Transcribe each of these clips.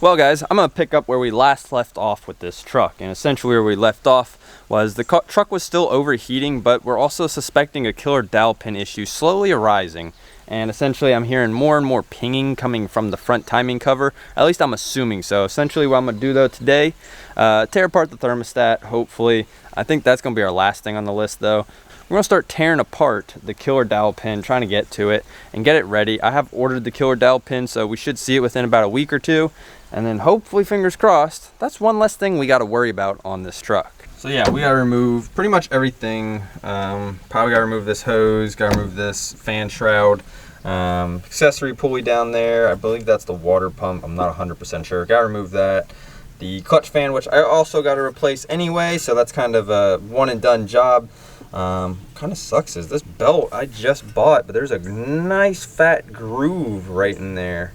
Well guys, I'm going to pick up where we last left off with this truck, and essentially where we left off was the truck was still overheating, but we're also suspecting a killer dowel pin issue slowly arising, and essentially I'm hearing more and more pinging coming from the front timing cover. At least I'm assuming so. Essentially what I'm going to do though today, tear apart the thermostat, hopefully. I think that's going to be our last thing on the list though. We're going to start tearing apart the killer dowel pin, trying to get to it and get it ready. I have ordered the killer dowel pin, so we should see it within about a week or two. And then hopefully, fingers crossed, that's one less thing we got to worry about on this truck. So yeah, we got to remove pretty much everything. Probably got to remove this hose, got to remove this fan shroud, accessory pulley down there. I believe that's the water pump. I'm not 100% sure. Got to remove that. The clutch fan, which I also got to replace anyway, so that's kind of a one and done job. Kind of sucks is this belt I just bought, but there's a nice fat groove right in there.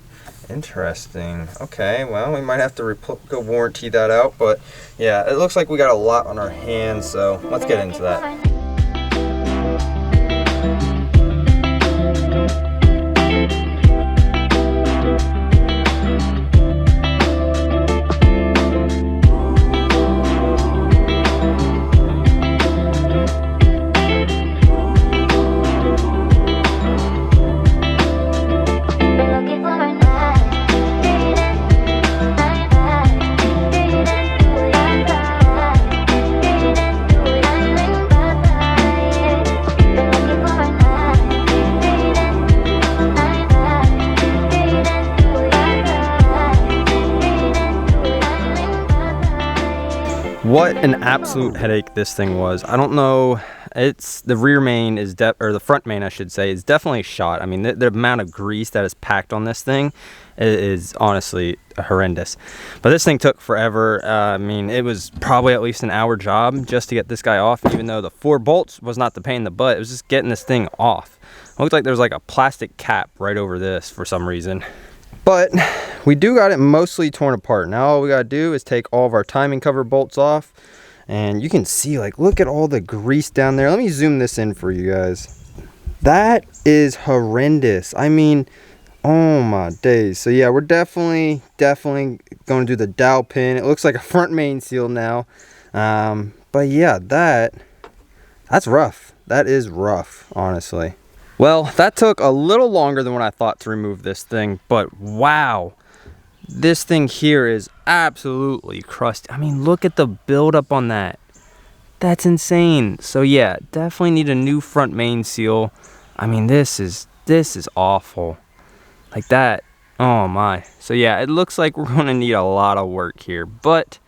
Interesting. Okay, well, we might have to go warranty that out, but yeah, it looks like we got a lot on our hands, so let's get into that. What an absolute headache this thing was. I don't know, it's the rear main is or the front main I should say is definitely shot. I mean the amount of grease that is packed on this thing is honestly horrendous. But this thing took forever. I mean it was probably at least an hour job just to get this guy off, even though the 4 bolts was not the pain in the butt. It was just getting this thing off. It looked like there was like a plastic cap right over this for some reason. But we do got it mostly torn apart. Now all we gotta do is take all of our timing cover bolts off, and you can see, like, look at all the grease down there. Let me zoom this in for you guys. That is horrendous. I mean, oh my days. So yeah, we're definitely gonna do the dowel pin. It looks like a front main seal now. But yeah, that's rough. That is rough, honestly. Well, that took a little longer than what I thought to remove this thing, but wow, this thing here is absolutely crusty. I mean, look at the buildup on that. That's insane. So yeah, definitely need a new front main seal. I mean, this is awful. Like that, oh my. So yeah, it looks like we're gonna need a lot of work here, but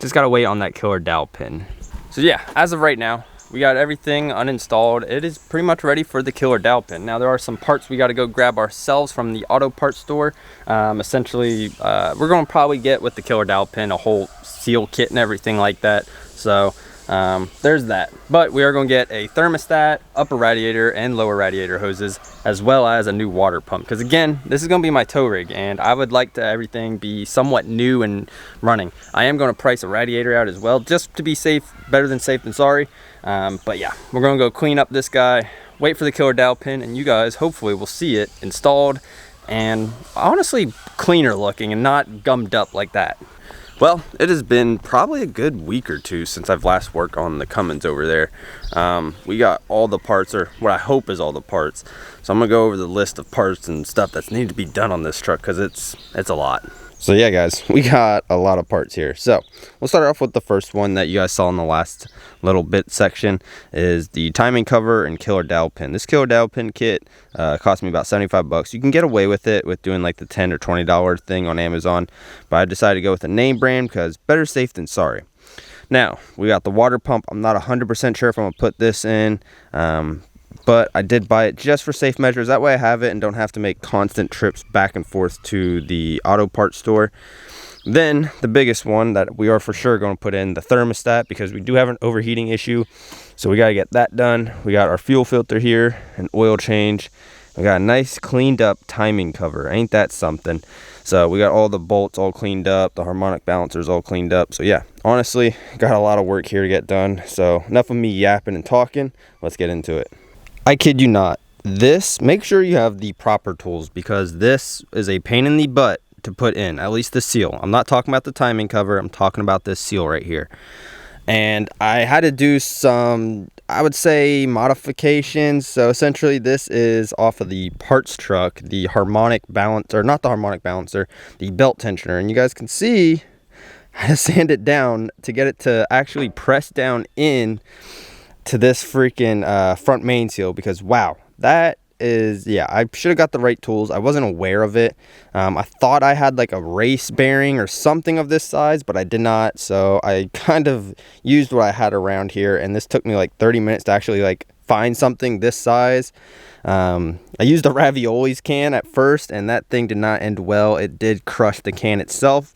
just gotta wait on that killer dowel pin. So yeah, as of right now, we got everything uninstalled. It is pretty much ready for the killer dowel pin. Now there are some parts we got to go grab ourselves from the auto parts store. Essentially, we're going to probably get with the killer dowel pin a whole seal kit and everything like that. So there's that. But we are going to get a thermostat, upper radiator, and lower radiator hoses, as well as a new water pump. Because again, this is going to be my tow rig, and I would like to everything be somewhat new and running. I am going to price a radiator out as well, just to be safe, better than safe than sorry. But yeah, we're going to go clean up this guy, wait for the killer dowel pin, and you guys hopefully will see it installed and honestly cleaner looking and not gummed up like that. Well, it has been probably a good week or two since I've last worked on the Cummins over there. We got all the parts, or what I hope is all the parts. So I'm gonna go over the list of parts and stuff that's needed to be done on this truck, because it's a lot. So yeah guys, we got a lot of parts here. So we'll start off with the first one that you guys saw in the last little bit section, is the timing cover and killer dowel pin. This killer dowel pin kit cost me about 75 bucks. You can get away with it with doing like the $10 or $20 thing on Amazon, but I decided to go with a name brand because better safe than sorry. Now we got the water pump. I'm not 100% sure if I'm gonna put this in, but I did buy it just for safe measures. That way I have it and don't have to make constant trips back and forth to the auto parts store. Then the biggest one that we are for sure going to put in, the thermostat, because we do have an overheating issue. So we got to get that done. We got our fuel filter here, an oil change. We got a nice cleaned up timing cover. Ain't that something? So we got all the bolts all cleaned up, the harmonic balancers all cleaned up. So yeah, honestly, got a lot of work here to get done. So enough of me yapping and talking. Let's get into it. I kid you not. Make sure you have the proper tools, because this is a pain in the butt to put in, at least the seal. I'm not talking about the timing cover, I'm talking about this seal right here. And I had to do some, I would say, modifications. So essentially this is off of the parts truck, the harmonic balancer, not the harmonic balancer, the belt tensioner. And you guys can see I had to sand it down to get it to actually press down in to this freaking front main seal, because wow, that is, yeah, I should have got the right tools. I wasn't aware of it. I thought I had like a race bearing or something of this size, but I did not. So I kind of used what I had around here, and this took me like 30 minutes to actually like find something this size. I used a raviolis can at first, and that thing did not end well. It did crush the can itself.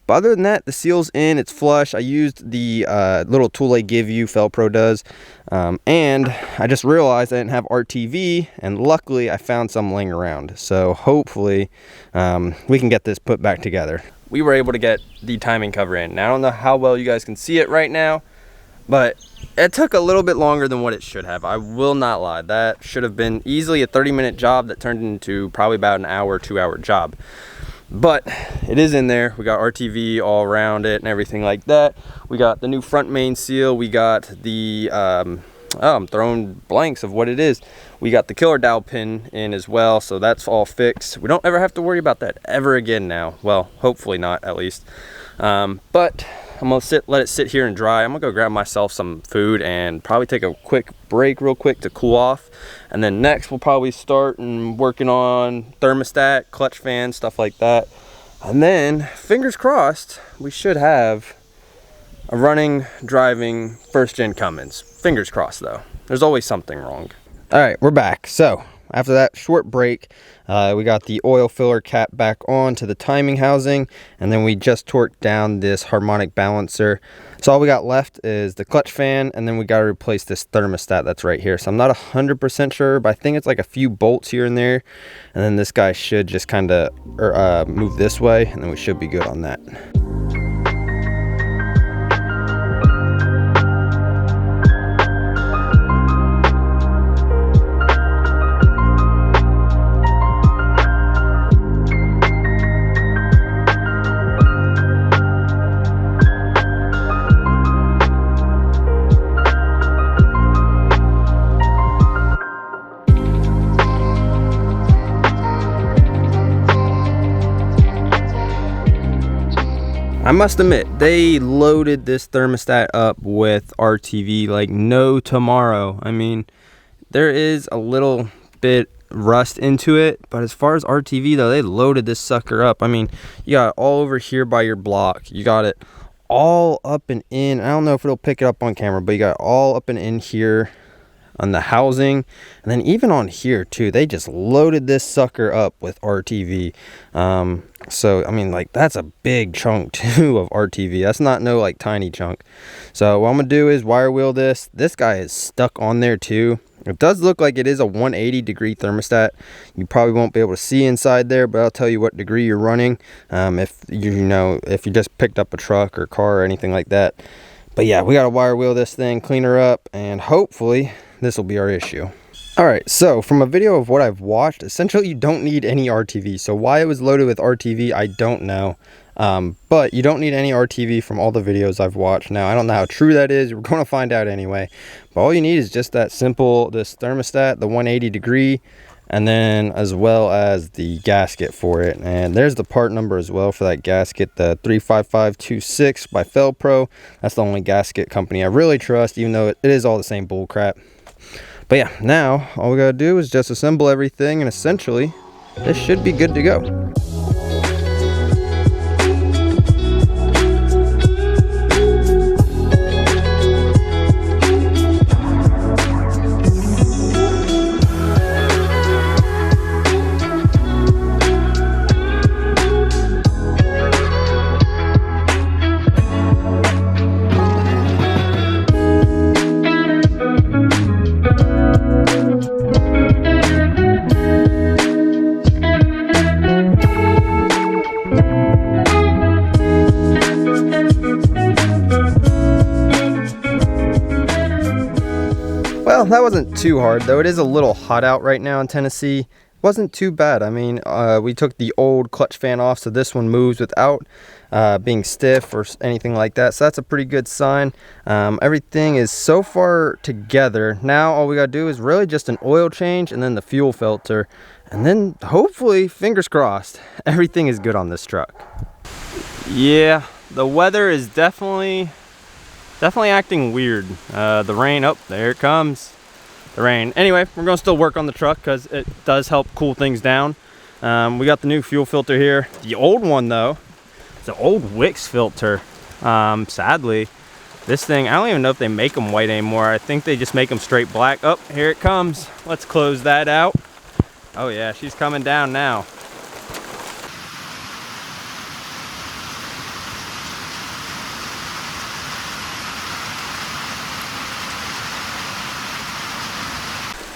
But other than that, the seal's in, it's flush. I used the little tool they give you, Felpro does. And I just realized I didn't have RTV, and luckily I found some laying around. So hopefully we can get this put back together. We were able to get the timing cover in. Now I don't know how well you guys can see it right now, but it took a little bit longer than what it should have. I will not lie. That should have been easily a 30-minute job that turned into probably about an hour, 2-hour job. But it is in there. We got RTV all around it and everything like that. We got the new front main seal. We got the I'm throwing blanks of what it is. We got the killer dowel pin in as well, so that's all fixed. We don't ever have to worry about that ever again now. Well, hopefully not, at least. But I'm gonna let it sit here and dry. I'm gonna go grab myself some food and probably take a quick break real quick to cool off. And then next we'll probably start working on thermostat, clutch fan, stuff like that. And then, fingers crossed, we should have a running, driving, first-gen Cummins. Fingers crossed though. There's always something wrong. All right, we're back. So after that short break, we got the oil filler cap back on to the timing housing, and then we just torqued down this harmonic balancer. So all we got left is the clutch fan, and then we got to replace this thermostat that's right here. So I'm not 100% sure, but I think it's like a few bolts here and there, and then this guy should just kind of move this way, and then we should be good on that. I must admit, they loaded this thermostat up with RTV like no tomorrow. I mean, there is a little bit rust into it, but as far as RTV though, they loaded this sucker up. I mean, you got it all over here by your block. You got it all up and in. I don't know if it'll pick it up on camera, but you got it all up and in here on the housing, and then even on here too, they just loaded this sucker up with RTV. So I mean, like, that's a big chunk too of RTV. That's not no like tiny chunk. So what I'm gonna do is wire wheel this. This guy is stuck on there too. It does look like it is a 180 degree thermostat. You probably won't be able to see inside there, but I'll tell you what degree you're running if if you just picked up a truck or car or anything like that. But yeah, we gotta wire wheel this thing, clean her up, and hopefully this will be our issue. All right, so from a video of what I've watched, essentially you don't need any RTV. So why it was loaded with RTV, I don't know. But you don't need any RTV from all the videos I've watched. Now, I don't know how true that is. We're going to find out anyway. But all you need is just that simple, this thermostat, the 180 degree, and then as well as the gasket for it. And there's the part number as well for that gasket, the 35526 by Felpro. That's the only gasket company I really trust, even though it is all the same bull crap. But yeah, now all we gotta do is just assemble everything, and essentially this should be good to go. Well, that wasn't too hard, though. It is a little hot out right now in Tennessee. wasn't too bad. I mean, we took the old clutch fan off, so this one moves without being stiff or anything like that, so that's a pretty good sign. Everything is so far together. Now all we gotta do is really just an oil change and then the fuel filter, and then hopefully, fingers crossed, everything is good on this truck. Yeah, the weather is definitely acting weird. The rain, oh, there it comes, the rain. Anyway, we're gonna still work on the truck because it does help cool things down. We got the new fuel filter here. The old one though, it's an old Wix filter. Sadly, this thing, I don't even know if they make them white anymore. I think they just make them straight black. Oh, here it comes. Let's close that out. Oh yeah, she's coming down now.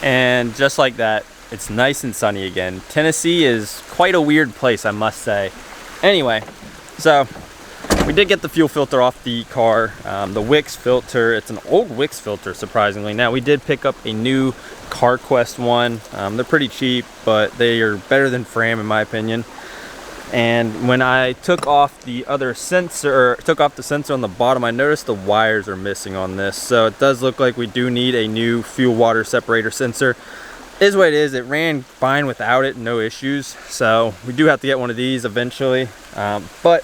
And just like that, it's nice and sunny again. Tennessee is quite a weird place, I must say. Anyway, so we did get the fuel filter off the car. The Wix filter, it's an old Wix filter, surprisingly. Now, we did pick up a new CarQuest one. They're pretty cheap, but they are better than Fram in my opinion. And when I took off the other sensor, took off the sensor on the bottom, I noticed the wires are missing on this. So it does look like we do need a new fuel water separator sensor. It is what it is. It ran fine without it, no issues. So we do have to get one of these eventually. But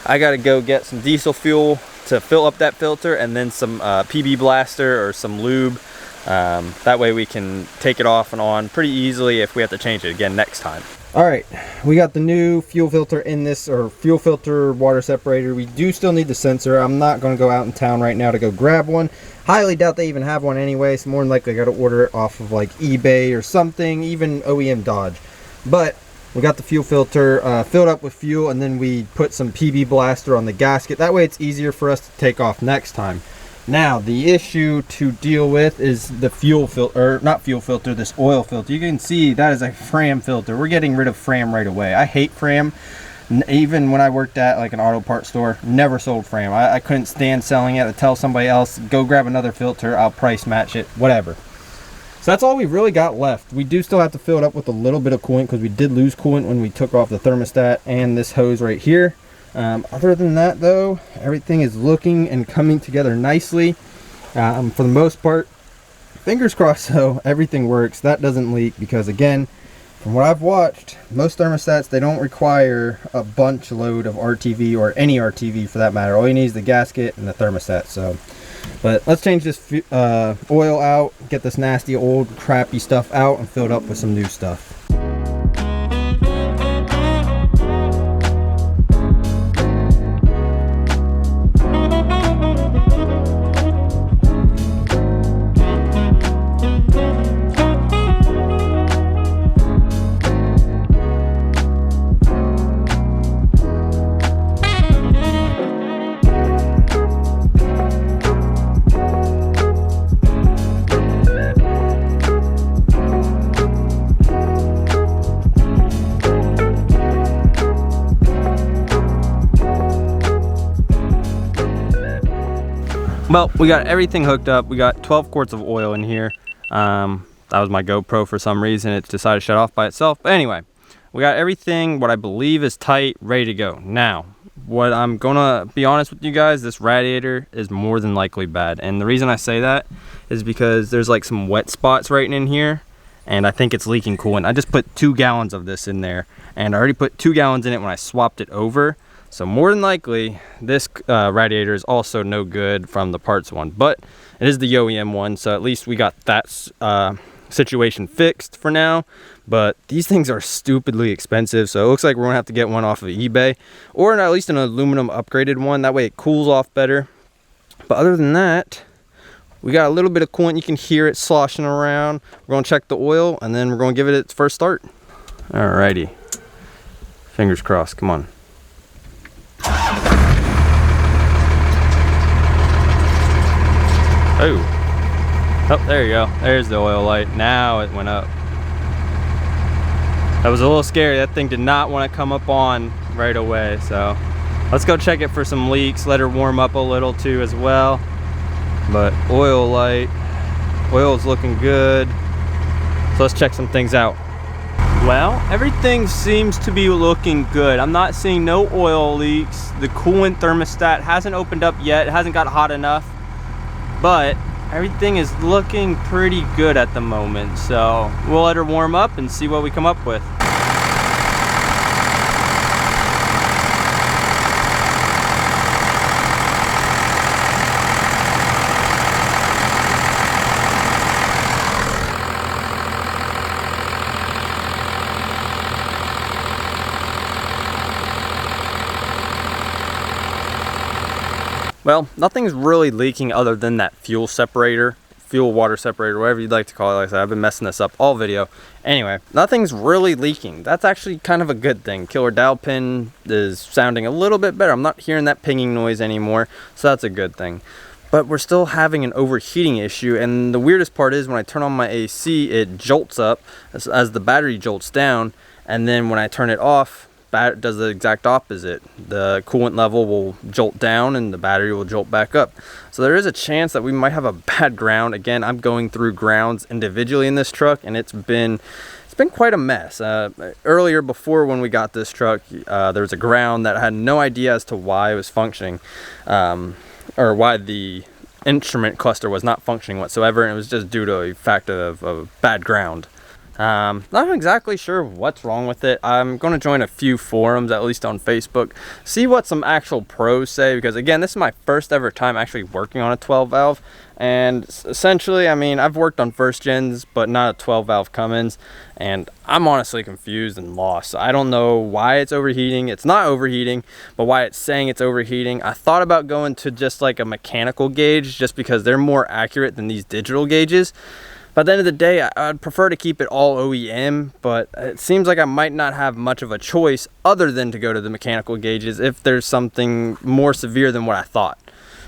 I gotta go get some diesel fuel to fill up that filter, and then some PB blaster or some lube. That way we can take it off and on pretty easily if we have to change it again next time. All right, we got the new fuel filter in this, or fuel filter water separator. We do still need the sensor. I'm not going to go out in town right now to go grab one. Highly doubt they even have one anyway, so more than likely I got to order it off of like eBay or something, even OEM Dodge. But we got the fuel filter filled up with fuel, and then we put some PB blaster on the gasket. That way it's easier for us to take off next time. Now, the issue to deal with is the fuel filter, or not fuel filter, this oil filter. You can see that is a Fram filter. We're getting rid of Fram right away. I hate Fram. Even when I worked at like an auto parts store, never sold Fram. I couldn't stand selling it. I tell somebody else, go grab another filter, I'll price match it, whatever. So that's all we really got left. We do still have to fill it up with a little bit of coolant because we did lose coolant when we took off the thermostat and this hose right here. Other than that though, everything is looking and coming together nicely. For the most part, fingers crossed though, everything works. That doesn't leak because, again, from what I've watched, most thermostats, they don't require a bunch load of RTV, or any RTV for that matter. All you need is the gasket and the thermostat. So, but let's change this oil out, get this nasty old crappy stuff out, and fill it up with some new stuff. Well, we got everything hooked up. We got 12 quarts of oil in here. That was my GoPro for some reason. It decided to shut off by itself. But anyway, we got everything, what I believe is tight, ready to go. Now, what I'm gonna be honest with you guys, this radiator is more than likely bad. And the reason I say that is because there's like some wet spots right in here, and I think it's leaking coolant. I just put 2 gallons of this in there, and I already put 2 gallons in it when I swapped it over. So more than likely, this radiator is also no good from the parts one, but it is the OEM one, so at least we got that situation fixed for now. But these things are stupidly expensive, so it looks like we're gonna have to get one off of eBay, or at least an aluminum upgraded one. That way it cools off better. But other than that, we got a little bit of coolant. You can hear it sloshing around. We're gonna check the oil, and then we're gonna give it its first start. Alrighty, fingers crossed, come on. Oh, there you go. There's the oil light. Now it went up. That was a little scary. That thing did not want to come up on right away. So let's go check it for some leaks. Let her warm up a little too as well. But oil light, oil is looking good. So let's check some things out. Well, everything seems to be looking good. I'm not seeing no oil leaks. The coolant thermostat hasn't opened up yet. It hasn't got hot enough, but everything is looking pretty good at the moment. So we'll let her warm up and see what we come up with. Well, nothing's really leaking other than that fuel separator, fuel water separator, whatever you'd like to call it. Like I said, I've been messing this up all video. Anyway, nothing's really leaking. That's actually kind of a good thing. Killer dowel pin is sounding a little bit better. I'm not hearing that pinging noise anymore, so that's a good thing. But we're still having an overheating issue, and the weirdest part is when I turn on my AC, it jolts up as the battery jolts down, and then when I turn it off, does the exact opposite. The coolant level will jolt down and the battery will jolt back up. So there is a chance that we might have a bad ground. Again, I'm going through grounds individually in this truck, and it's been quite a mess. Earlier, before when we got this truck, there was a ground that I had no idea as to why it was functioning, or why the instrument cluster was not functioning whatsoever, and it was just due to a fact of bad ground. Not exactly sure what's wrong with it. I'm going to join a few forums, at least on Facebook, see what some actual pros say, because again, this is my first ever time actually working on a 12 valve, and essentially, I mean, I've worked on first gens, but not a 12 valve Cummins, and I'm honestly confused and lost. I don't know why it's overheating. It's not overheating, but why it's saying it's overheating. I thought about going to just like a mechanical gauge, just because they're more accurate than these digital gauges. But at the end of the day, I'd prefer to keep it all OEM, but it seems like I might not have much of a choice other than to go to the mechanical gauges if there's something more severe than what I thought.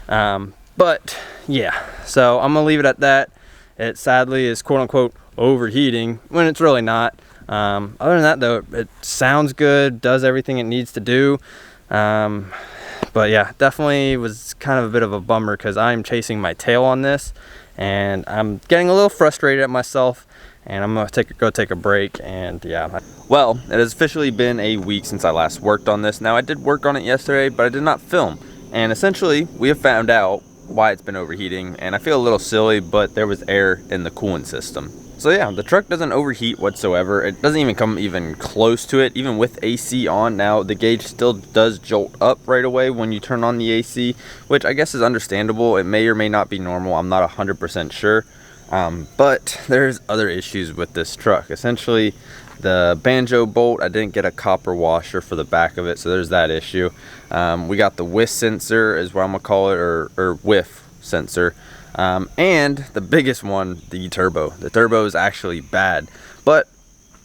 But yeah, so I'm gonna leave it at that. It sadly is quote unquote overheating when it's really not. Other than that though, it sounds good, does everything it needs to do. But yeah, definitely was kind of a bit of a bummer because I'm chasing my tail on this. And I'm getting a little frustrated at myself, and I'm gonna go take a break. And yeah, well, it has officially been a week since I last worked on this. Now I did work on it yesterday, but I did not film, and essentially we have found out why it's been overheating, and I feel a little silly, but there was air in the coolant system. So yeah, the truck doesn't overheat whatsoever. It doesn't even come even close to it, even with AC on. Now the gauge still does jolt up right away when you turn on the AC, which I guess is understandable. It may or may not be normal. I'm not 100% sure. But there's other issues with this truck. Essentially, the banjo bolt, I didn't get a copper washer for the back of it, so there's that issue. We got the whiff sensor is what I'm gonna call it, or whiff sensor. And the biggest one, the turbo. The turbo is actually bad, but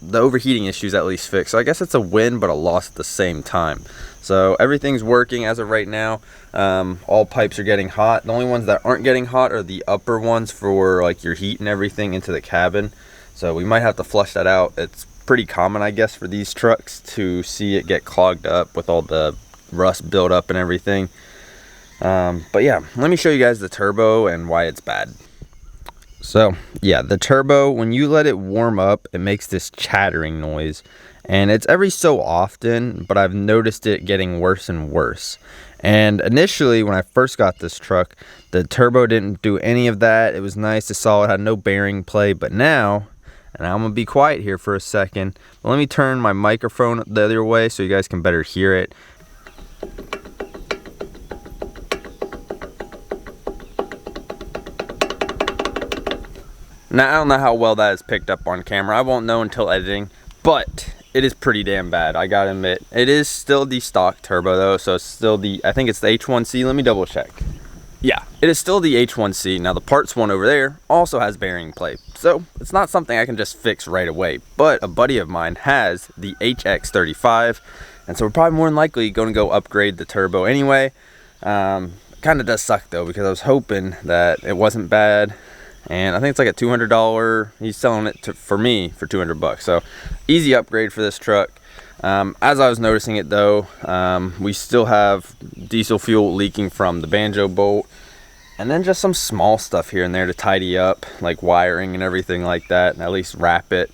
the overheating issue is at least fixed. So I guess it's a win, but a loss at the same time. So everything's working as of right now. All pipes are getting hot. The only ones that aren't getting hot are the upper ones for like your heat and everything into the cabin. So we might have to flush that out. It's pretty common, I guess, for these trucks to see it get clogged up with all the rust built up and everything. But yeah, let me show you guys the turbo and why it's bad. So yeah, the turbo, when you let it warm up, it makes this chattering noise, and it's every so often, but I've noticed it getting worse and worse. And initially when I first got this truck, the turbo didn't do any of that. It was nice, it's solid, had no bearing play. But now, and I'm gonna be quiet here for a second, but let me turn my microphone the other way so you guys can better hear it. Now, I don't know how well that is picked up on camera. I won't know until editing, but it is pretty damn bad, I gotta admit. It is still the stock turbo though, so it's still the, I think it's the H1C. Let me double check. Yeah, it is still the H1C. Now the parts one over there also has bearing play, so it's not something I can just fix right away. But a buddy of mine has the HX35, and so we're probably more than likely going to go upgrade the turbo anyway. Kind of does suck though, because I was hoping that it wasn't bad. And I think it's like a $200, he's selling it for me for 200 bucks. So easy upgrade for this truck. As I was noticing it though, we still have diesel fuel leaking from the banjo bolt, and then just some small stuff here and there to tidy up, like wiring and everything like that, and at least wrap it.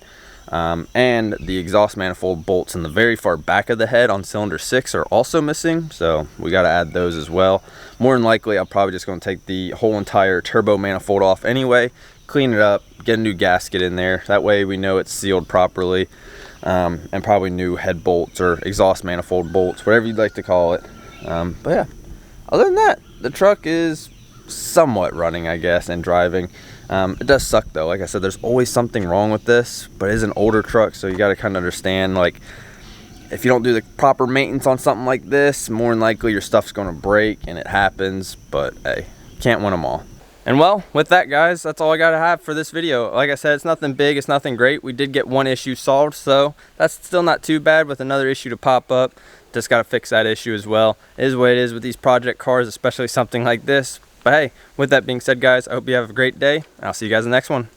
And the exhaust manifold bolts in the very far back of the head on cylinder 6 are also missing, so we got to add those as well. More than likely, I'm probably just going to take the whole entire turbo manifold off anyway, clean it up, get a new gasket in there. That way we know it's sealed properly, and probably new head bolts or exhaust manifold bolts, whatever you'd like to call it. But yeah, other than that, the truck is somewhat running, I guess, and driving. It does suck though. Like I said, there's always something wrong with this, but it is an older truck, so you got to kind of understand, like, if you don't do the proper maintenance on something like this, more than likely your stuff's going to break, and it happens. But hey, can't win them all. And well, with that, guys, that's all I gotta have for this video. Like I said, it's nothing big, it's nothing great. We did get one issue solved, so that's still not too bad. With another issue to pop up, just gotta fix that issue as well. It is what it is with these project cars, especially something like this. But hey, with that being said, guys, I hope you have a great day. I'll see you guys in the next one.